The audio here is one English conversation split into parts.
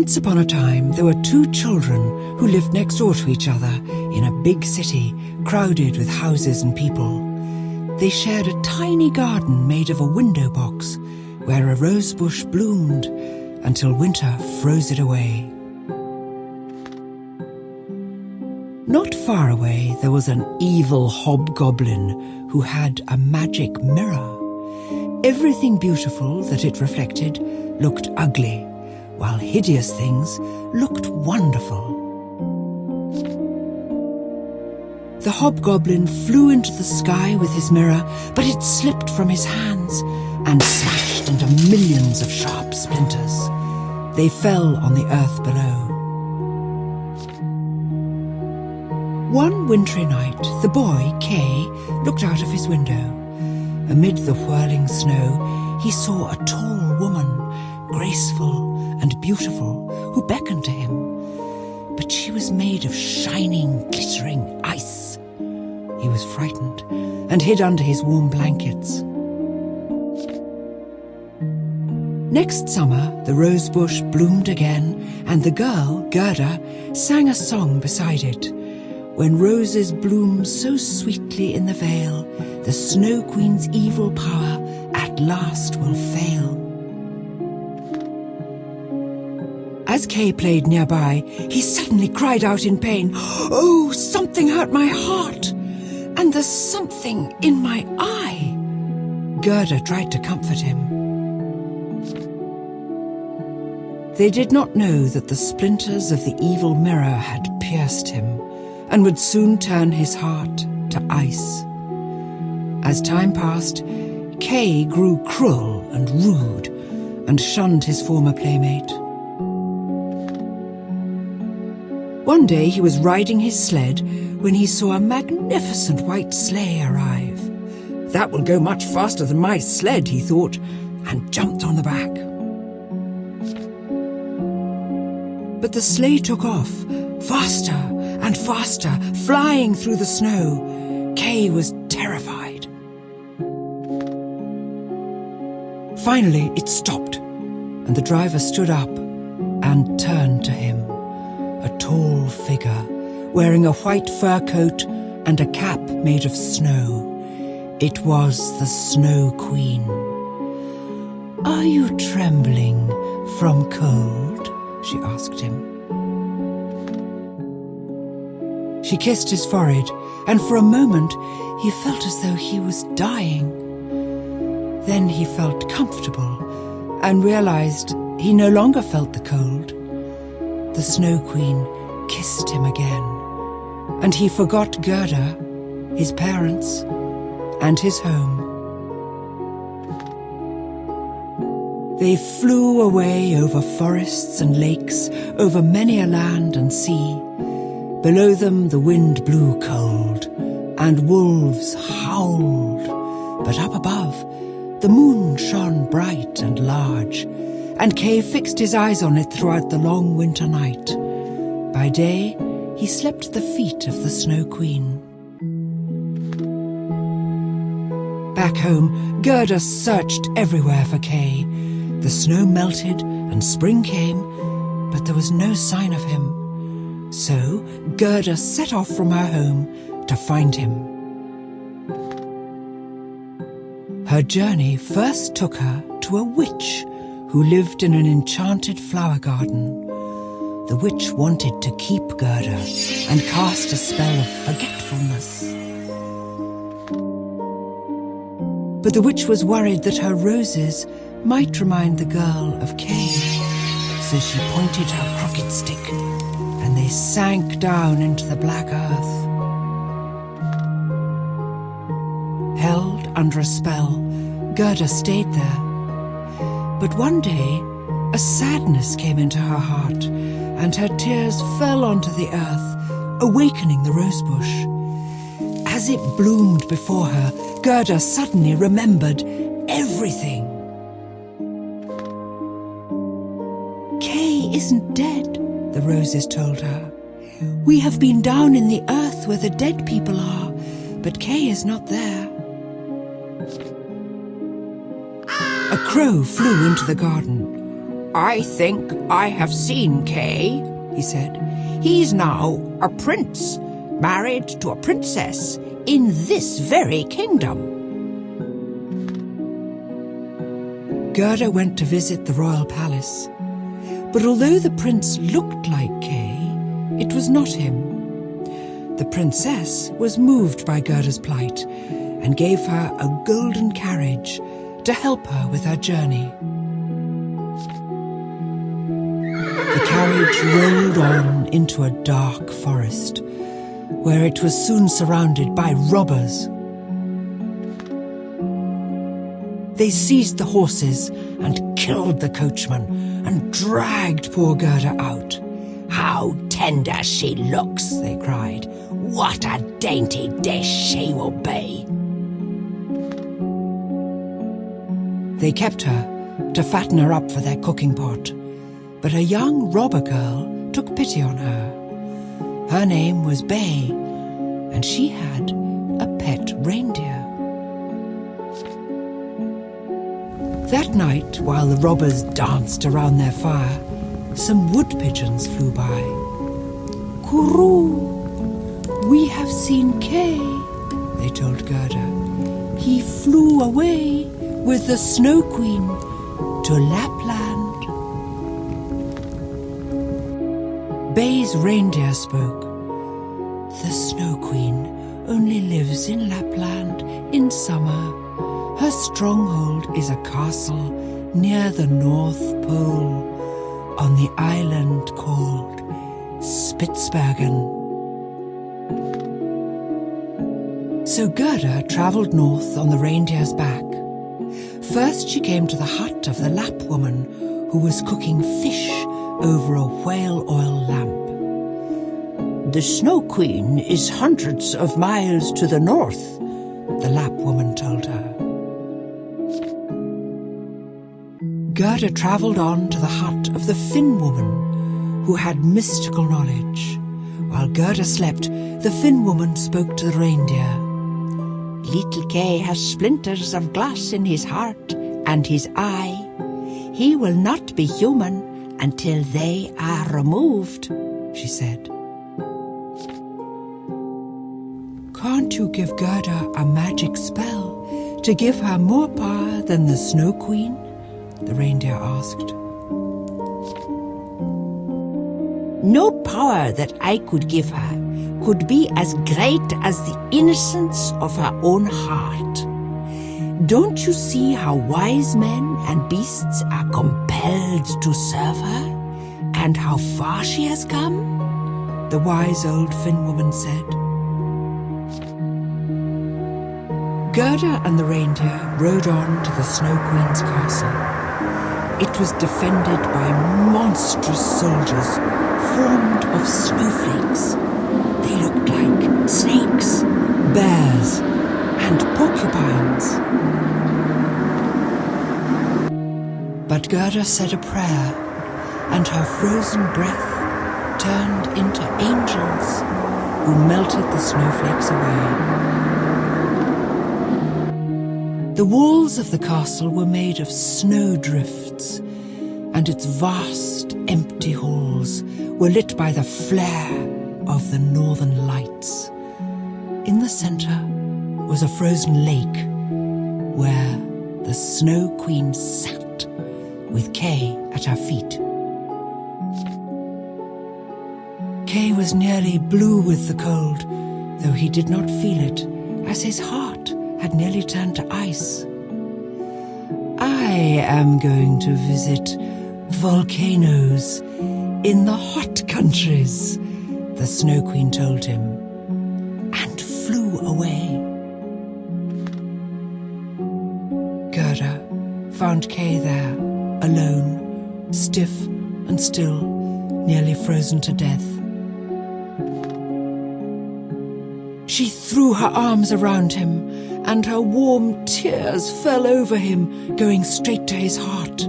Once upon a time, there were two children who lived next door to each other in a big city crowded with houses and people. They shared a tiny garden made of a window box where a rose bush bloomed until winter froze it away. Not far away, there was an evil hobgoblin who had a magic mirror. Everything beautiful that it reflected looked ugly, while hideous things looked wonderful. The hobgoblin flew into the sky with his mirror, but it slipped from his hands and smashed into millions of sharp splinters. They fell on the earth below. One wintry night, the boy, Kay, looked out of his window. Amid the whirling snow, he saw a tall woman, graceful and beautiful, who beckoned to him. But she was made of shining, glittering ice. He was frightened and hid under his warm blankets. Next summer, the rose bush bloomed again, and the girl, Gerda, sang a song beside it. When roses bloom so sweetly in the vale, the Snow Queen's evil power at last will fail. As Kay played nearby, he suddenly cried out in pain, "Oh, something hurt my heart, and there's something in my eye." Gerda tried to comfort him. They did not know that the splinters of the evil mirror had pierced him and would soon turn his heart to ice. As time passed, Kay grew cruel and rude and shunned his former playmate. One day he was riding his sled when he saw a magnificent white sleigh arrive. "That will go much faster than my sled," he thought, and jumped on the back. But the sleigh took off, faster and faster, flying through the snow. Kay was terrified. Finally, it stopped, and the driver stood up and turned to him, a tall figure, wearing a white fur coat and a cap made of snow. It was the Snow Queen. "Are you trembling from cold?" she asked him. She kissed his forehead, and for a moment he felt as though he was dying. Then he felt comfortable and realized he no longer felt the cold. The Snow Queen kissed him again, and he forgot Gerda, his parents, and his home. They flew away over forests and lakes, over many a land and sea. Below them the wind blew cold, and wolves howled. But up above, the moon shone bright and large, and Kay fixed his eyes on it throughout the long winter night. By day, he slept at the feet of the Snow Queen. Back home, Gerda searched everywhere for Kay. The snow melted and spring came, but there was no sign of him. So Gerda set off from her home to find him. Her journey first took her to a witch who lived in an enchanted flower garden. The witch wanted to keep Gerda and cast a spell of forgetfulness. But the witch was worried that her roses might remind the girl of Kay, so she pointed her crooked stick, and they sank down into the black earth. Held under a spell, Gerda stayed there. But one day, a sadness came into her heart, and her tears fell onto the earth, awakening the rosebush. As it bloomed before her, Gerda suddenly remembered everything. "Kay isn't dead," the roses told her. "We have been down in the earth where the dead people are, but Kay is not there." A crow flew into the garden. I think I have seen Kay, he said. He's now a prince, married to a princess in this very kingdom. Gerda went to visit the royal palace, but although the prince looked like Kay, it was not him. The princess was moved by Gerda's plight and gave her a golden carriage to help her with her journey. The carriage rolled on into a dark forest, where it was soon surrounded by robbers. They seized the horses and killed the coachman and dragged poor Gerda out. "How tender she looks," they cried. "What a dainty dish she will be." They kept her to fatten her up for their cooking pot, but a young robber girl took pity on her. Her name was Bay, and she had a pet reindeer. That night, while the robbers danced around their fire, some wood pigeons flew by. "Kuroo, we have seen Kay," they told Gerda. "He flew away with the Snow Queen to Lapland." Bay's reindeer spoke. "The Snow Queen only lives in Lapland in summer. Her stronghold is a castle near the North Pole on the island called Spitsbergen." So Gerda travelled north on the reindeer's back. First she came to the hut of the Lapp woman, who was cooking fish over a whale oil lamp. "The Snow Queen is hundreds of miles to the north," the Lapp woman told her. Gerda travelled on to the hut of the Finn woman, who had mystical knowledge. While Gerda slept, the Finn woman spoke to the reindeer. "Little Kay has splinters of glass in his heart and his eye. He will not be human until they are removed," she said. "Can't you give Gerda a magic spell to give her more power than the Snow Queen?" the reindeer asked. "No power that I could give her could be as great as the innocence of her own heart. Don't you see how wise men and beasts are compelled to serve her, and how far she has come?" the wise old Finn woman said. Gerda and the reindeer rode on to the Snow Queen's castle. It was defended by monstrous soldiers formed of snowflakes. They looked like snakes, bears, and porcupines. But Gerda said a prayer, and her frozen breath turned into angels who melted the snowflakes away. The walls of the castle were made of snowdrifts, and its vast, empty halls were lit by the flare of the northern lights. In the center was a frozen lake where the Snow Queen sat with Kay at her feet. Kay was nearly blue with the cold, though he did not feel it, as his heart had nearly turned to ice. "I am going to visit volcanoes in the hot countries," the Snow Queen told him, and flew away. Gerda found Kay there, alone, stiff and still, nearly frozen to death. She threw her arms around him, and her warm tears fell over him, going straight to his heart.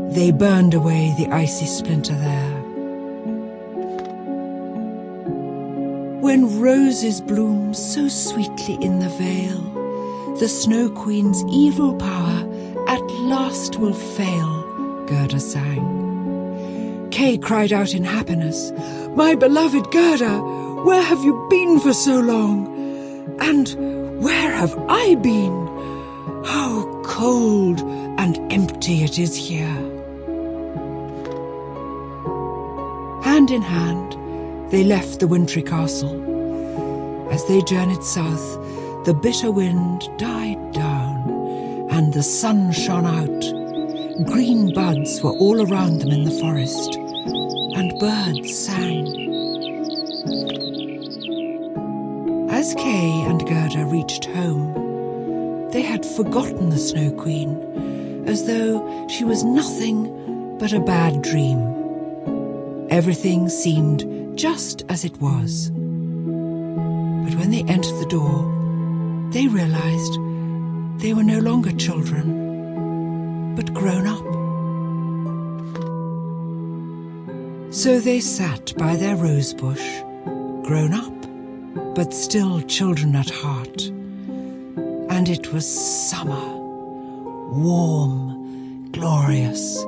They burned away the icy splinter there. When roses bloom so sweetly in the vale, the Snow Queen's evil power at last will fail Gerda sang. Kay cried out in happiness, "My beloved Gerda, where have you been for so long? And where have I been? How cold and empty it is here." Hand in hand, they left the wintry castle. As they journeyed south, the bitter wind died down, and the sun shone out. Green buds were all around them in the forest, and birds sang. As Kay and Gerda reached home, they had forgotten the Snow Queen, as though she was nothing but a bad dream. Everything seemed just as it was. But when they entered the door, they realized they were no longer children, but grown up. So they sat by their rose bush, grown up, but still children at heart. And it was summer, warm, glorious,